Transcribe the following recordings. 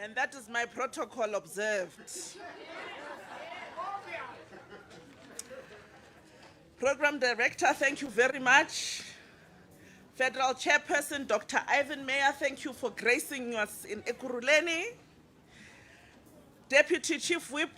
And that is my protocol observed. Program Director, thank you very much. Federal Chairperson, Dr. Ivan Meyer, thank you for gracing us in Ekurhuleni. Deputy Chief Whip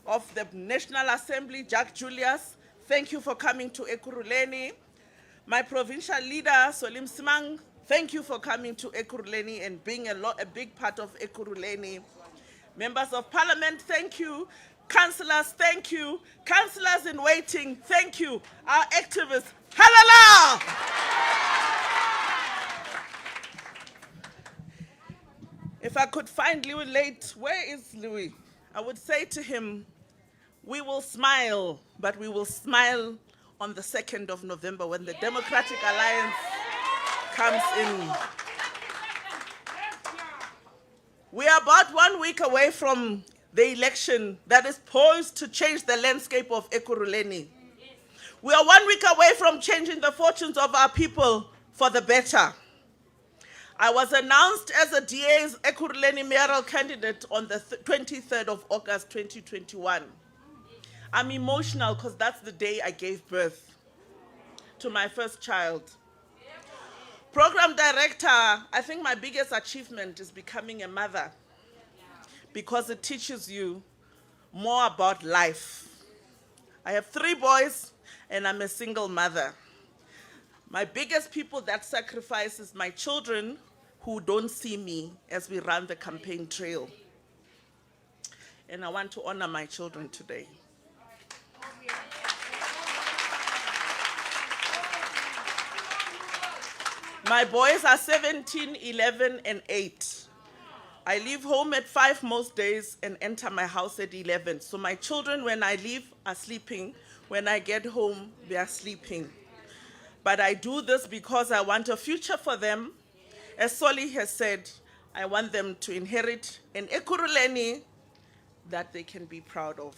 of the National Assembly, Jack Julius, thank you for coming to Ekurhuleni. My provincial leader, Solim Simang, thank you for coming to Ekurhuleni and being a big part of Ekurhuleni. Members of Parliament, thank you. Councillors, thank you. Councillors in waiting, thank you. Our activists, halala! If I could find Louis late, where is Louis? I would say to him, we will smile, but we will smile on the 2nd of November when the Democratic Alliance comes in. We are about 1 week away from the election that is poised to change the landscape of Ekurhuleni. We are 1 week away from changing the fortunes of our people for the better. I was announced as a DA's Ekurhuleni Mayoral Candidate on the 23rd of August 2021. I'm emotional because that's the day I gave birth to my first child. Program Director, I think my biggest achievement is becoming a mother, because it teaches you more about life. I have 3 boys and I'm a single mother. My biggest people that sacrifice is my children who don't see me as we run the campaign trail. And I want to honor my children today. My boys are 17, 11, and 8. I leave home at 5 most days and enter my house at 11. So my children, when I leave, are sleeping. When I get home, they are sleeping. But I do this because I want a future for them. As Soli has said, I want them to inherit an Ekurhuleni that they can be proud of.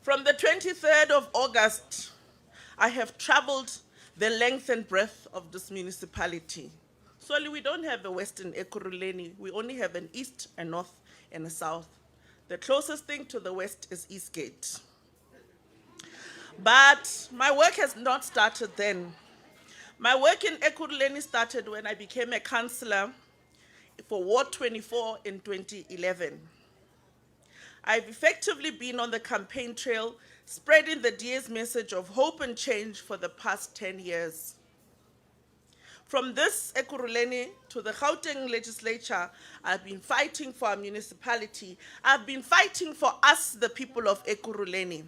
From the 23rd of August, I have traveled the length and breadth of this municipality. Sorry, we don't have a Western Ekurhuleni. We only have an east, a north, and a south. The closest thing to the west is Eastgate. But my work has not started then. My work in Ekurhuleni started when I became a councillor for Ward 24 in 2011. I've effectively been on the campaign trail, spreading the DA's message of hope and change for the past 10 years. From this Ekurhuleni to the Gauteng legislature, I've been fighting for our municipality. I've been fighting for us, the people of Ekurhuleni.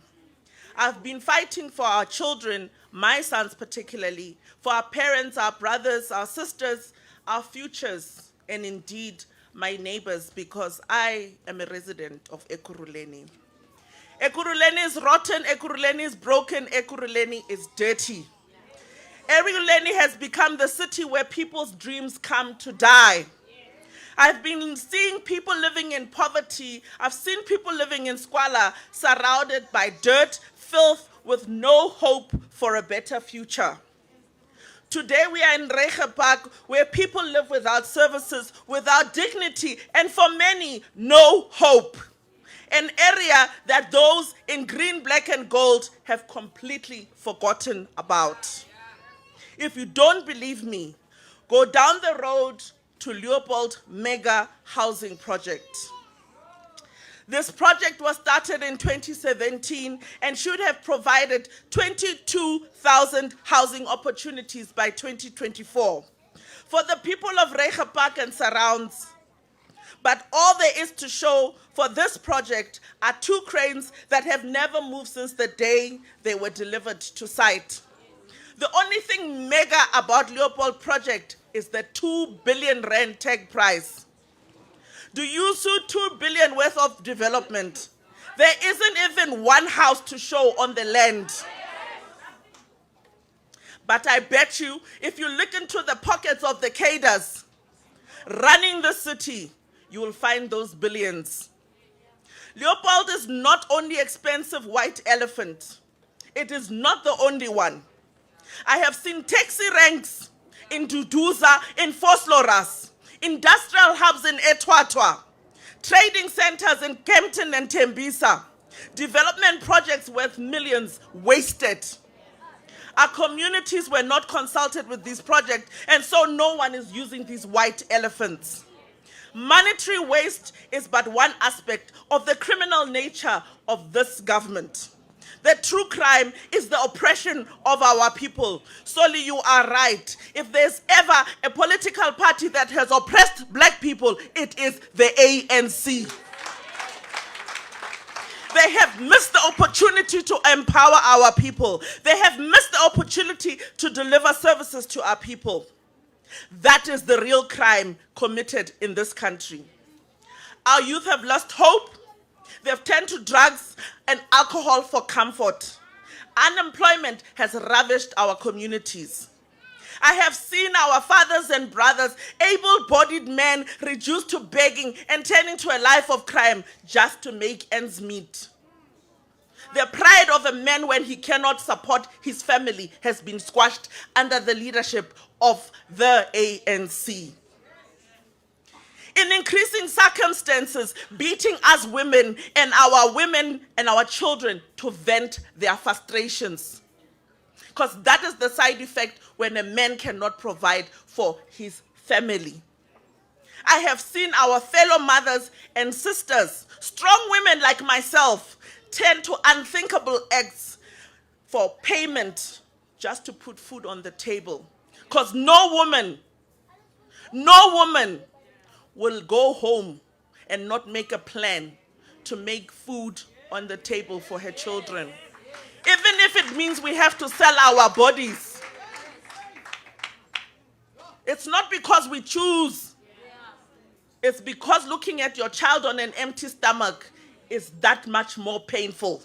I've been fighting for our children, my sons particularly, for our parents, our brothers, our sisters, our futures, and indeed my neighbors, because I am a resident of Ekurhuleni. Ekurhuleni is rotten, Ekurhuleni is broken, Ekurhuleni is dirty. Ekurhuleni has become the city where people's dreams come to die. I've been seeing people living in poverty. I've seen people living in squalor, surrounded by dirt, filth, with no hope for a better future. Today we are in Reiche Park, where people live without services, without dignity, and for many, no hope. An area that those in green, black, and gold have completely forgotten about. If you don't believe me, go down the road to Leopold Mega Housing Project. This project was started in 2017 and should have provided 22,000 housing opportunities by 2024 for the people of Reiche Park and surrounds. But all there is to show for this project are 2 cranes that have never moved since the day they were delivered to site. The only thing mega about Leopold project is the 2 billion rand tag price. Do you see 2 billion worth of development? There isn't even one house to show on the land. But I bet you, if you look into the pockets of the cadres running the city, you will find those billions. Leopold is not only expensive white elephant. It is not the only one. I have seen taxi ranks in Duduza, in Vosloorus, industrial hubs in Etwatwa, trading centers in Kempton and Tembisa, development projects worth millions wasted. Our communities were not consulted with these projects, and so no one is using these white elephants. Monetary waste is but one aspect of the criminal nature of this government. The true crime is the oppression of our people. Solly, you are right. If there's ever a political party that has oppressed black people, it is the ANC. They have missed the opportunity to empower our people. They have missed the opportunity to deliver services to our people. That is the real crime committed in this country. Our youth have lost hope. They've turned to drugs and alcohol for comfort. Unemployment has ravished our communities. I have seen our fathers and brothers, able-bodied men, reduced to begging and turning to a life of crime just to make ends meet. The pride of a man when he cannot support his family has been squashed under the leadership of the ANC. In increasing circumstances, beating us women and our children to vent their frustrations. Because that is the side effect when a man cannot provide for his family. I have seen our fellow mothers and sisters, strong women like myself, turn to unthinkable acts for payment just to put food on the table. Because no woman will go home and not make a plan to make food on the table for her children. Even if it means we have to sell our bodies. It's not because we choose. It's because looking at your child on an empty stomach is that much more painful.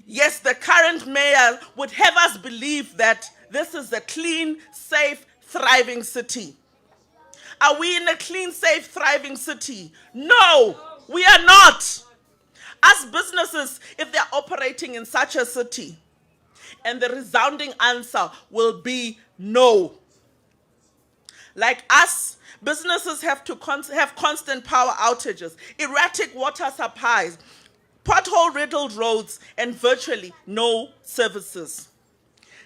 Yes, the current mayor would have us believe that this is a clean, safe, thriving city. Are we in a clean, safe, thriving city? No, we are not. As businesses, if they're operating in such a city, and the resounding answer will be no. Like us, businesses have to have constant power outages, erratic water supplies, pothole-riddled roads, and virtually no services.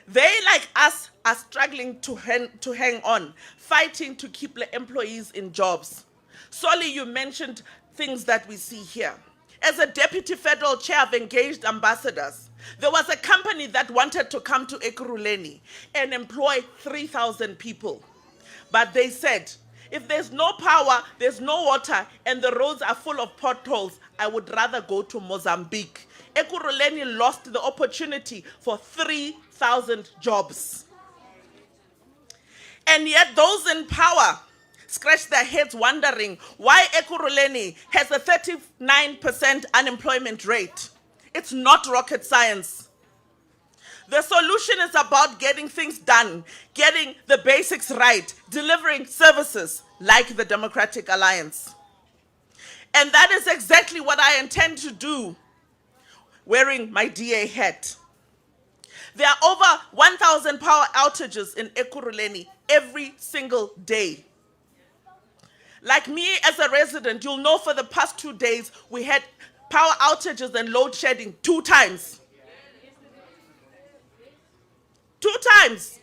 They, like us, are struggling to hang on, fighting to keep the employees in jobs. Solly, you mentioned things that we see here. As a deputy federal chair of engaged ambassadors, there was a company that wanted to come to Ekurhuleni and employ 3,000 people. But they said, if there's no power, there's no water, and the roads are full of potholes, I would rather go to Mozambique. Ekurhuleni lost the opportunity for 3,000 jobs. And yet those in power scratch their heads wondering why Ekurhuleni has a 39% unemployment rate. It's not rocket science. The solution is about getting things done, getting the basics right, delivering services like the Democratic Alliance. And that is exactly what I intend to do, wearing my DA hat. There are over 1,000 power outages in Ekurhuleni every single day. Like me as a resident, you'll know for the past 2 days, we had power outages and load shedding 2 times. 2 times.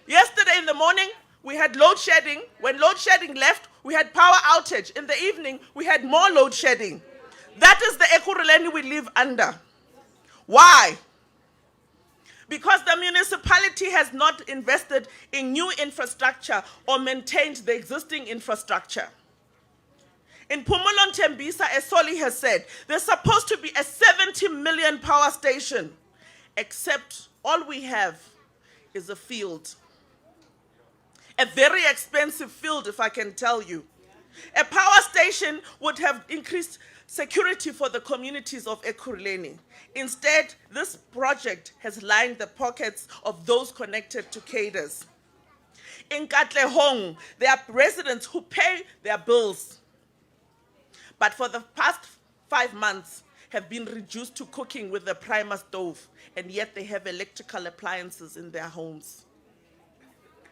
Yesterday in the morning, we had load shedding. When load shedding left, we had power outage. In the evening, we had more load shedding. That is the Ekurhuleni we live under. Why? Because the municipality has not invested in new infrastructure or maintained the existing infrastructure. In Phumulo Tembisa, as Solly has said, there's supposed to be a 70 million power station, except all we have is a field. A very expensive field, if I can tell you. A power station would have increased security for the communities of Ekurhuleni. Instead, this project has lined the pockets of those connected to cadres. In Katlehong, there are residents who pay their bills, but for the past 5 months have been reduced to cooking with a primer stove, and yet they have electrical appliances in their homes.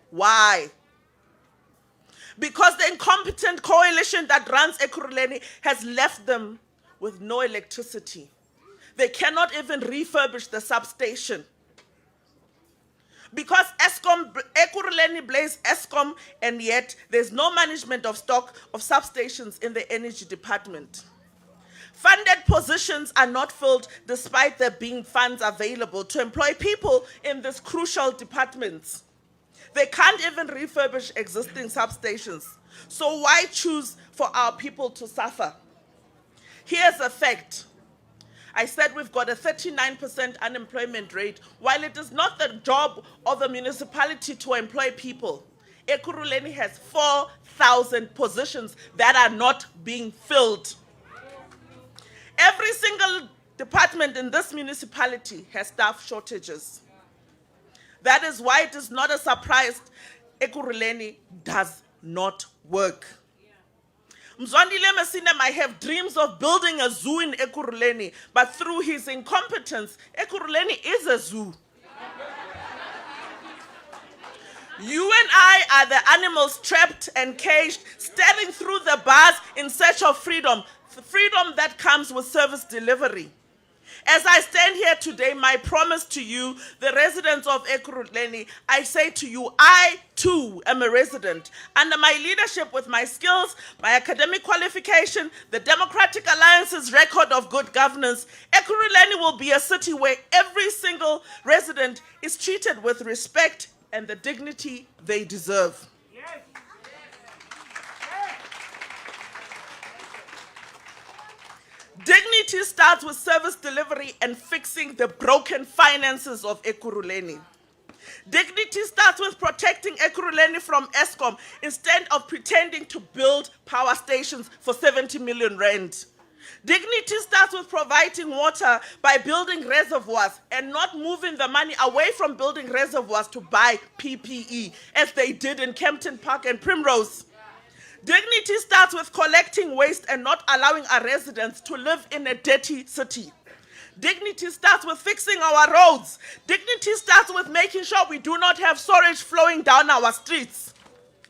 Why? Because the incompetent coalition that runs Ekurhuleni has left them with no electricity. They cannot even refurbish the substation. Because Ekurhuleni blames Eskom, and yet there's no management of stock of substations in the energy department. Funded positions are not filled despite there being funds available to employ people in these crucial departments. They can't even refurbish existing substations. So why choose for our people to suffer? Here's a fact. I said we've got a 39% unemployment rate. While it is not the job of a municipality to employ people, Ekurhuleni has 4,000 positions that are not being filled. Every single department in this municipality has staff shortages. That is why it is not a surprise Ekurhuleni does not work. Mzwandile Masina might have dreams of building a zoo in Ekurhuleni, but through his incompetence, Ekurhuleni is a zoo. You and I are the animals trapped and caged, staring through the bars in search of freedom, freedom that comes with service delivery. As I stand here today, my promise to you, the residents of Ekurhuleni, I say to you, I too am a resident. Under my leadership, with my skills, my academic qualification, the Democratic Alliance's record of good governance, Ekurhuleni will be a city where every single resident is treated with respect and the dignity they deserve. Dignity starts with service delivery and fixing the broken finances of Ekurhuleni. Dignity starts with protecting Ekurhuleni from Eskom instead of pretending to build power stations for 70 million rand. Dignity starts with providing water by building reservoirs and not moving the money away from building reservoirs to buy PPE, as they did in Kempton Park and Primrose. Dignity starts with collecting waste and not allowing our residents to live in a dirty city. Dignity starts with fixing our roads. Dignity starts with making sure we do not have storage flowing down our streets.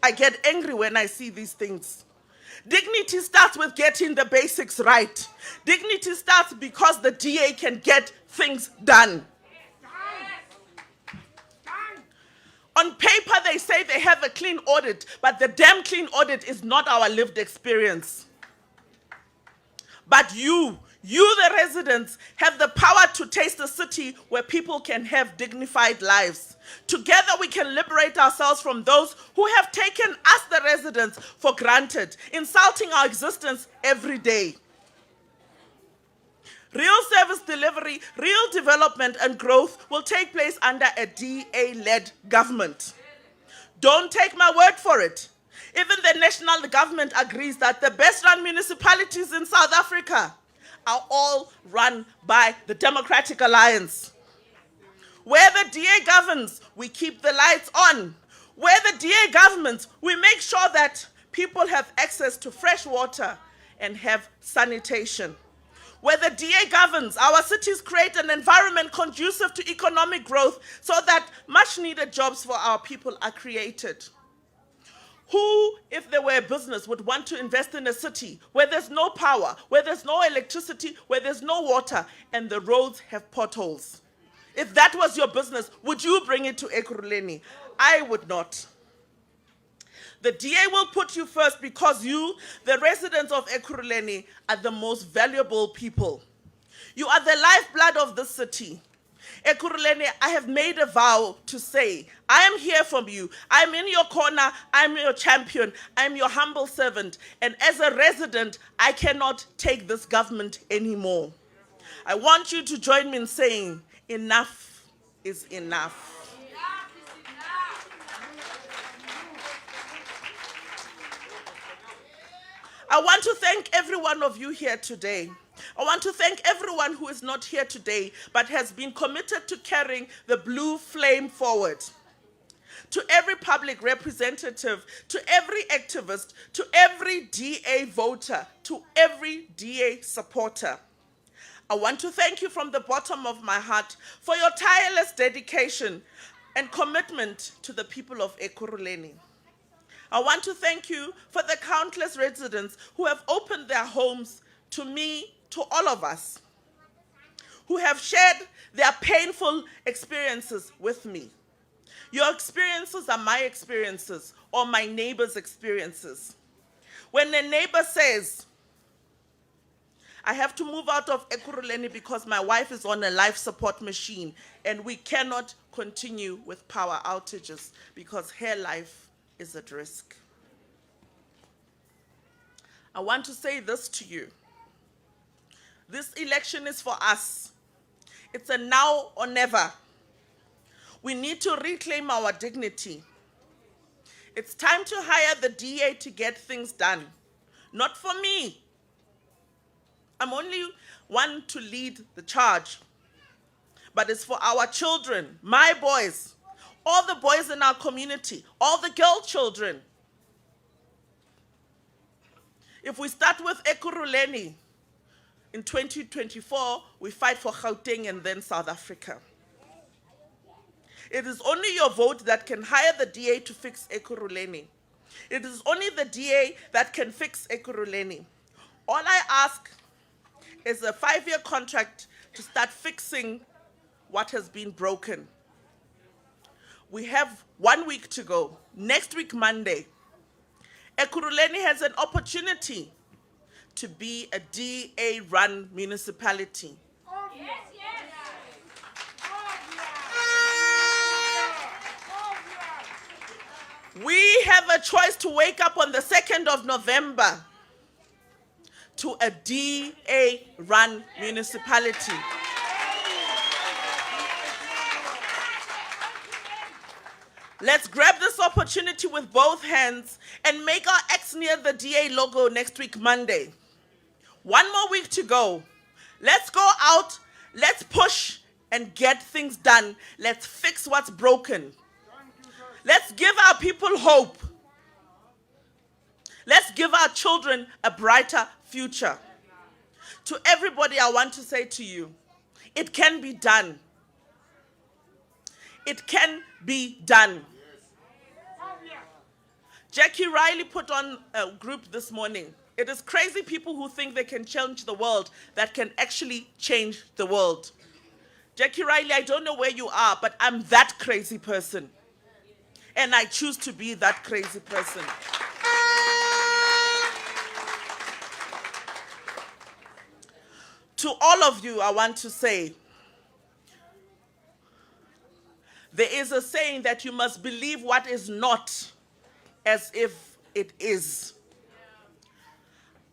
I get angry when I see these things. Dignity starts with getting the basics right. Dignity starts because the DA can get things done. On paper, they say they have a clean audit, but the damn clean audit is not our lived experience. But you, the residents, have the power to taste a city where people can have dignified lives. Together, we can liberate ourselves from those who have taken us, the residents, for granted, insulting our existence every day. Real service delivery, real development and growth will take place under a DA-led government. Don't take my word for it. Even the national government agrees that the best-run municipalities in South Africa are all run by the Democratic Alliance. Where the DA governs, we keep the lights on. Where the DA governs, we make sure that people have access to fresh water and have sanitation. Where the DA governs, our cities create an environment conducive to economic growth so that much-needed jobs for our people are created. Who, if there were a business, would want to invest in a city where there's no power, where there's no electricity, where there's no water, and the roads have potholes? If that was your business, would you bring it to Ekurhuleni? I would not. The DA will put you first because you, the residents of Ekurhuleni, are the most valuable people. You are the lifeblood of the city. Ekurhuleni, I have made a vow to say, I am here for you. I'm in your corner. I'm your champion. I'm your humble servant. And as a resident, I cannot take this government anymore. I want you to join me in saying, enough is enough. I want to thank every one of you here today. I want to thank everyone who is not here today, but has been committed to carrying the blue flame forward. To every public representative, to every activist, to every DA voter, to every DA supporter. I want to thank you from the bottom of my heart for your tireless dedication and commitment to the people of Ekurhuleni. I want to thank you for the countless residents who have opened their homes to me, to all of us, who have shared their painful experiences with me. Your experiences are my experiences or my neighbor's experiences. When a neighbor says, I have to move out of Ekurhuleni because my wife is on a life support machine and we cannot continue with power outages because her life is at risk. I want to say this to you. This election is for us. It's a now or never. We need to reclaim our dignity. It's time to hire the DA to get things done. Not for me. I'm only one to lead the charge. But it's for our children, my boys, all the boys in our community, all the girl children. If we start with Ekurhuleni, in 2024, we fight for Gauteng and then South Africa. It is only your vote that can hire the DA to fix Ekurhuleni. It is only the DA that can fix Ekurhuleni. All I ask is a 5-year contract to start fixing what has been broken. We have 1 week to go. Next week, Monday, Ekurhuleni has an opportunity to be a DA-run municipality. Yes, yes. We have a choice to wake up on the 2nd of November to a DA-run municipality. Let's grab this opportunity with both hands and make our X near the DA logo next week, Monday. 1 more week to go. Let's go out, let's push and get things done. Let's fix what's broken. Let's give our people hope. Let's give our children a brighter future. To everybody, I want to say to you, it can be done. It can be done. Jackie Riley put on a group this morning. It is crazy people who think they can change the world that can actually change the world. Jackie Riley, I don't know where you are, but I'm that crazy person. And I choose to be that crazy person. To all of you, I want to say, there is a saying that you must believe what is not as if it is.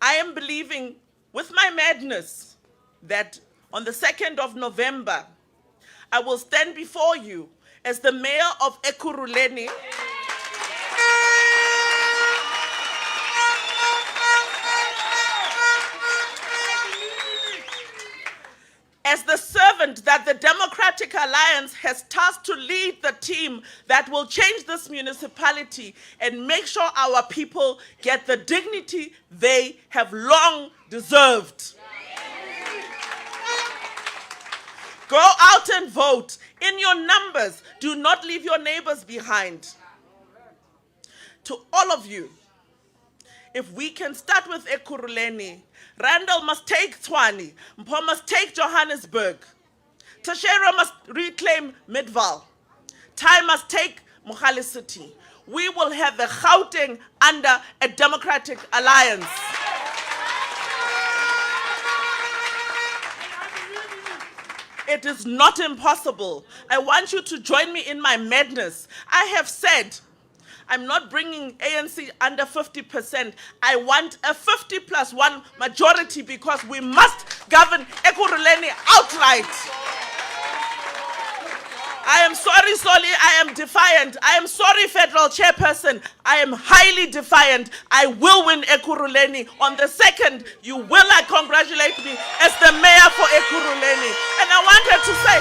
I am believing with my madness that on the 2nd of November, I will stand before you as the mayor of Ekurhuleni. As the servant that the Democratic Alliance has tasked to lead the team that will change this municipality and make sure our people get the dignity they have long deserved. Go out and vote. In your numbers, do not leave your neighbors behind. To all of you, if we can start with Ekurhuleni, Randall must take Tshwane, Mpho must take Johannesburg, Tashera must reclaim Midvaal, Tai must take Mogale City. We will have the Gauteng under a democratic alliance. It is not impossible. I want you to join me in my madness. I have said, I'm not bringing ANC under 50%. I want a 50+1 majority because we must govern Ekurhuleni outright. I am sorry, Solly, I am defiant. I am sorry, Federal Chairperson. I am highly defiant. I will win Ekurhuleni. On the 2nd, you will congratulate me as the mayor for Ekurhuleni. And I wanted to say,